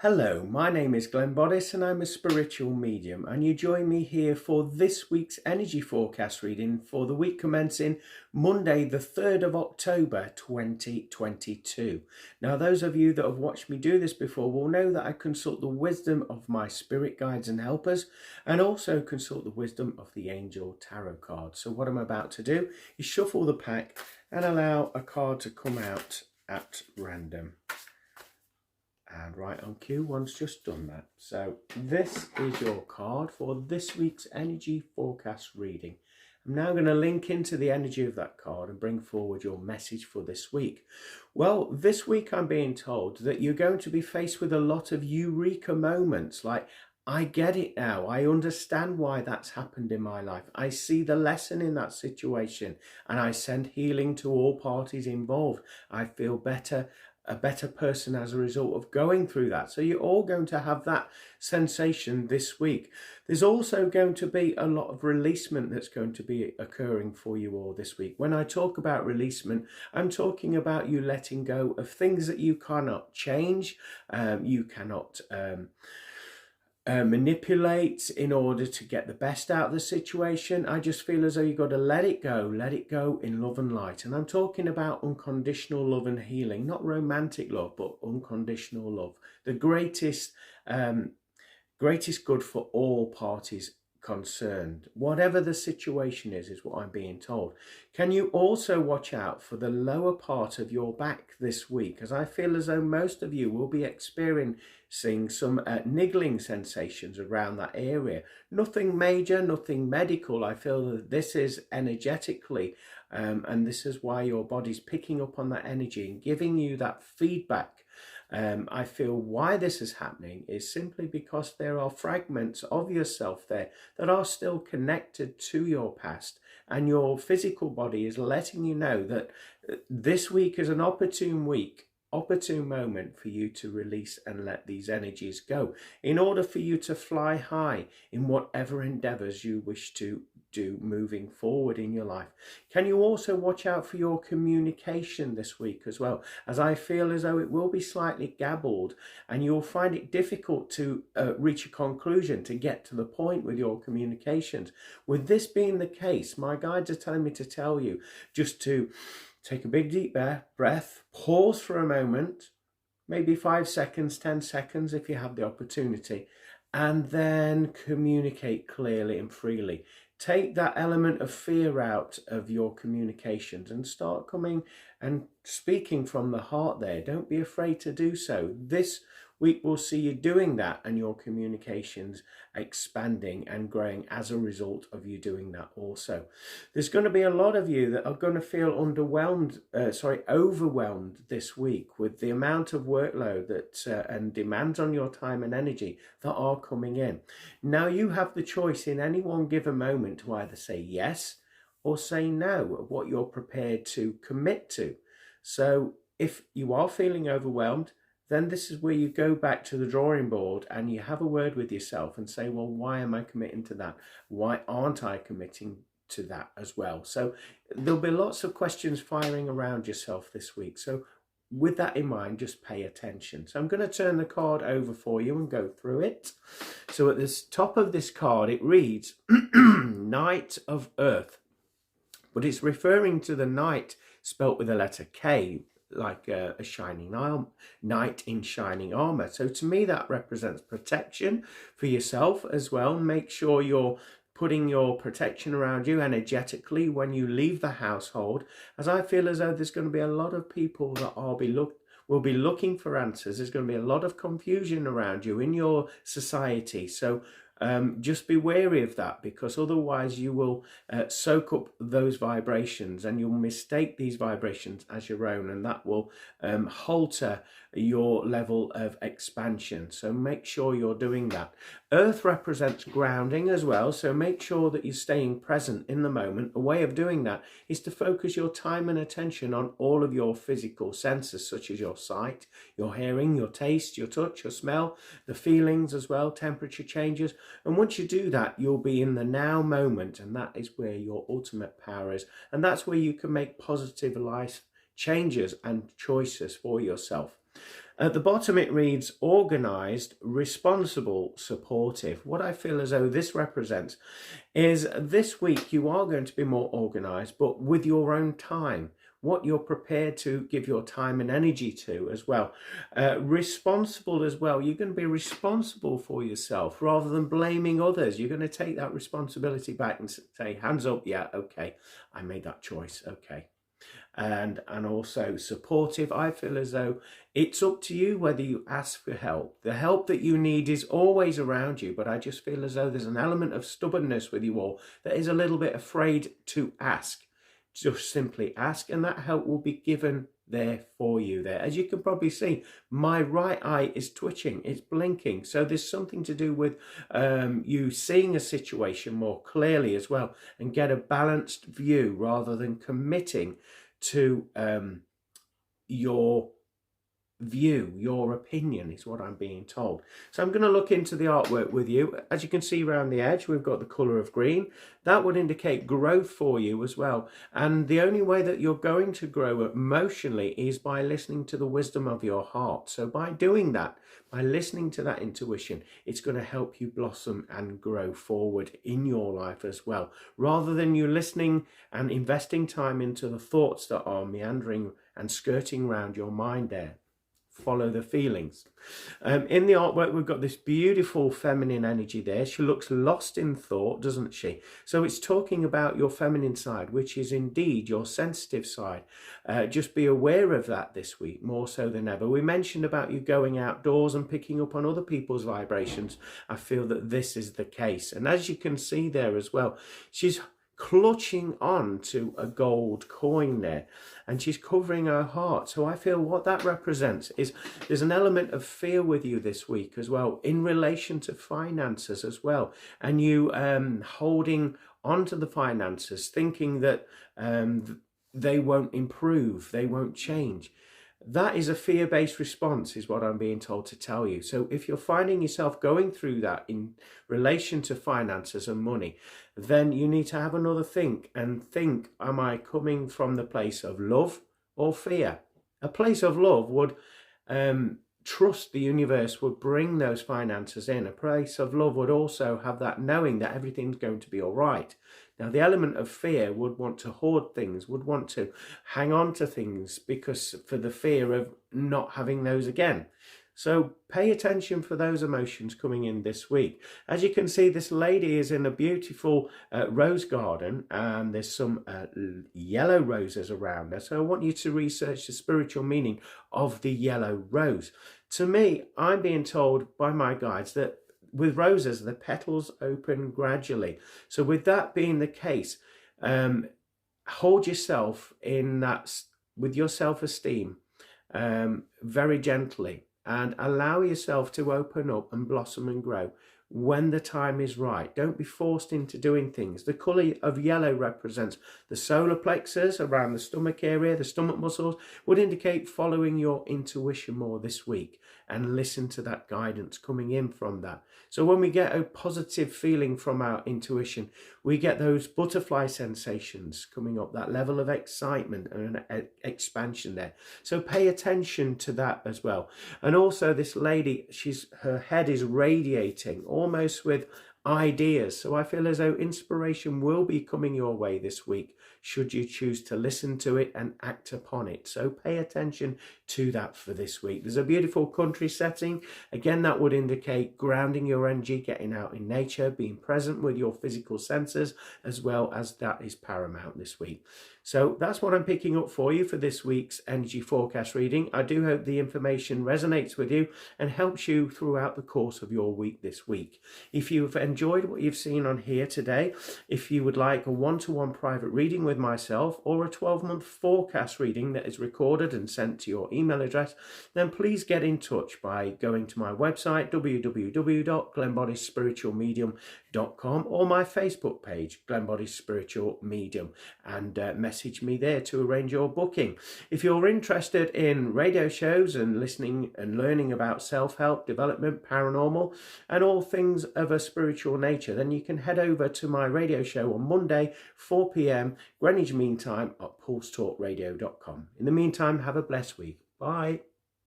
Hello, my name is Boddice and I'm a spiritual medium, and you join me here for this week's energy forecast reading for the week commencing Monday the 3rd of October 2022. Now, those of you that have watched me do this before will know that I consult the wisdom of my spirit guides and helpers, and also consult the wisdom of the angel tarot card. So what I'm about to do is shuffle the pack and allow a card to come out at random. And right on cue, one's just done that. So this is your card for this week's energy forecast reading. I'm now going to link into the energy of that card and bring forward your message for this week. Well, this week I'm being told that you're going to be faced with a lot of eureka moments, like, I get it now. I understand why that's happened in my life. I see the lesson in that situation, and I send healing to all parties involved. I feel better, a better person as a result of going through that. So you're all going to have that sensation this week. There's also going to be a lot of releasement that's going to be occurring for you all this week. When I talk about releasement, I'm talking about you letting go of things that you cannot change, you cannot manipulate in order to get the best out of the situation. I just feel as though you've got to let it go in love and light. And I'm talking about unconditional love and healing, not romantic love, but unconditional love. The greatest good for all parties concerned, whatever the situation is what I'm being told. Can you also watch out for the lower part of your back this week, as I feel as though most of you will be experiencing some niggling sensations around that area. Nothing major, nothing medical. I feel that this is energetically and this is why your body's picking up on that energy and giving you that feedback. I feel why this is happening is simply because there are fragments of yourself there that are still connected to your past, and your physical body is letting you know that this week is an opportune moment for you to release and let these energies go in order for you to fly high in whatever endeavors you wish to do moving forward in your life. Can you also watch out for your communication this week as well, as I feel as though it will be slightly gabbled and you'll find it difficult to reach a conclusion, to get to the point with your communications. With this being the case, my guides are telling me to tell you just to take a big deep breath, pause for a moment, maybe 5 seconds, 10 seconds if you have the opportunity, and then communicate clearly and freely. Take that element of fear out of your communications and start coming and speaking from the heart there. Don't be afraid to do so. This week we'll see you doing that, and your communications expanding and growing as a result of you doing that also. There's going to be a lot of you that are going to feel overwhelmed this week with the amount of workload that and demands on your time and energy that are coming in. Now you have the choice in any one given moment to either say yes or say no of what you're prepared to commit to. So if you are feeling overwhelmed, then this is where you go back to the drawing board and you have a word with yourself and say, well, why am I committing to that? Why aren't I committing to that as well? So there'll be lots of questions firing around yourself this week. So with that in mind, just pay attention. So I'm going to turn the card over for you and go through it. So at the top of this card, it reads Knight of Earth, but it's referring to the knight spelt with the letter K, like a shining knight in shining armor. So to me that represents protection for yourself as well. Make sure you're putting your protection around you energetically when you leave the household, as I feel as though there's going to be a lot of people that will be looking for answers. There's going to be a lot of confusion around you in your society. So just be wary of that, because otherwise you will soak up those vibrations and you'll mistake these vibrations as your own, and that will halter your level of expansion. So make sure you're doing that. Earth represents grounding as well, so make sure that you're staying present in the moment. A way of doing that is to focus your time and attention on all of your physical senses, such as your sight, your hearing, your taste, your touch, your smell, the feelings as well, temperature changes. And once you do that, you'll be in the now moment, and that is where your ultimate power is. And that's where you can make positive life changes and choices for yourself. At the bottom it reads organised, responsible, supportive. What I feel as though this represents is this week you are going to be more organised, but with your own time, what you're prepared to give your time and energy to as well. Responsible as well. You're going to be responsible for yourself rather than blaming others. You're going to take that responsibility back and say, hands up, yeah, okay, I made that choice, okay. And also supportive. I feel as though it's up to you whether you ask for help. The help that you need is always around you, but I just feel as though there's an element of stubbornness with you all that is a little bit afraid to ask. Just simply ask, and that help will be given there for you there. As you can probably see, my right eye is twitching, it's blinking, so there's something to do with you seeing a situation more clearly as well and get a balanced view rather than committing to your view, your opinion is what I'm being told. So I'm going to look into the artwork with you. As you can see around the edge, we've got the colour of green. That would indicate growth for you as well. And the only way that you're going to grow emotionally is by listening to the wisdom of your heart. So by doing that, by listening to that intuition, it's going to help you blossom and grow forward in your life as well, rather than you listening and investing time into the thoughts that are meandering and skirting around your mind there. Follow the feelings. In the artwork, we've got this beautiful feminine energy there. She looks lost in thought, doesn't she? So it's talking about your feminine side, which is indeed your sensitive side. Just be aware of that this week, more so than ever. We mentioned about you going outdoors and picking up on other people's vibrations. I feel that this is the case. And as you can see there as well, she's clutching on to a gold coin there, and she's covering her heart. So I feel what that represents is there's an element of fear with you this week as well in relation to finances as well, and you holding on to the finances, thinking that they won't improve, they won't change. That is a fear-based response, is what I'm being told to tell you. So if you're finding yourself going through that in relation to finances and money, then you need to have another think and think, am I coming from the place of love or fear? A place of love would trust the universe would bring those finances in. A place of love would also have that knowing that everything's going to be all right. Now, the element of fear would want to hoard things, would want to hang on to things because for the fear of not having those again. So pay attention for those emotions coming in this week. As you can see, this lady is in a beautiful rose garden, and there's some yellow roses around her. So I want you to research the spiritual meaning of the yellow rose. To me, I'm being told by my guides that with roses, the petals open gradually. So with that being the case, hold yourself in that with your self-esteem very gently, and allow yourself to open up and blossom and grow when the time is right. Don't be forced into doing things. The colour of yellow represents the solar plexus around the stomach area, the stomach muscles, would indicate following your intuition more this week and listen to that guidance coming in from that. So when we get a positive feeling from our intuition, we get those butterfly sensations coming up, that level of excitement and an expansion there. So pay attention to that as well. And also this lady, her head is radiating almost with ideas. So I feel as though inspiration will be coming your way this week, should you choose to listen to it and act upon it. So pay attention to that for this week. There's a beautiful country setting. Again, that would indicate grounding your energy, getting out in nature, being present with your physical senses, as well as that is paramount this week. So that's what I'm picking up for you for this week's energy forecast reading. I do hope the information resonates with you and helps you throughout the course of your week this week. If you've enjoyed what you've seen on here today, if you would like a one-to-one private reading with myself or a 12-month forecast reading that is recorded and sent to your email address, then please get in touch by going to my website, www.glenboddicespiritualmedium.com, or my Facebook page, Glen Boddice Spiritual Medium, and message me there to arrange your booking. If you're interested in radio shows and listening and learning about self-help, development, paranormal, and all things of a spiritual nature, then you can head over to my radio show on Monday, 4 p.m. Greenwich Mean Time at pulsetalkradio.com. In the meantime, have a blessed week. Bye.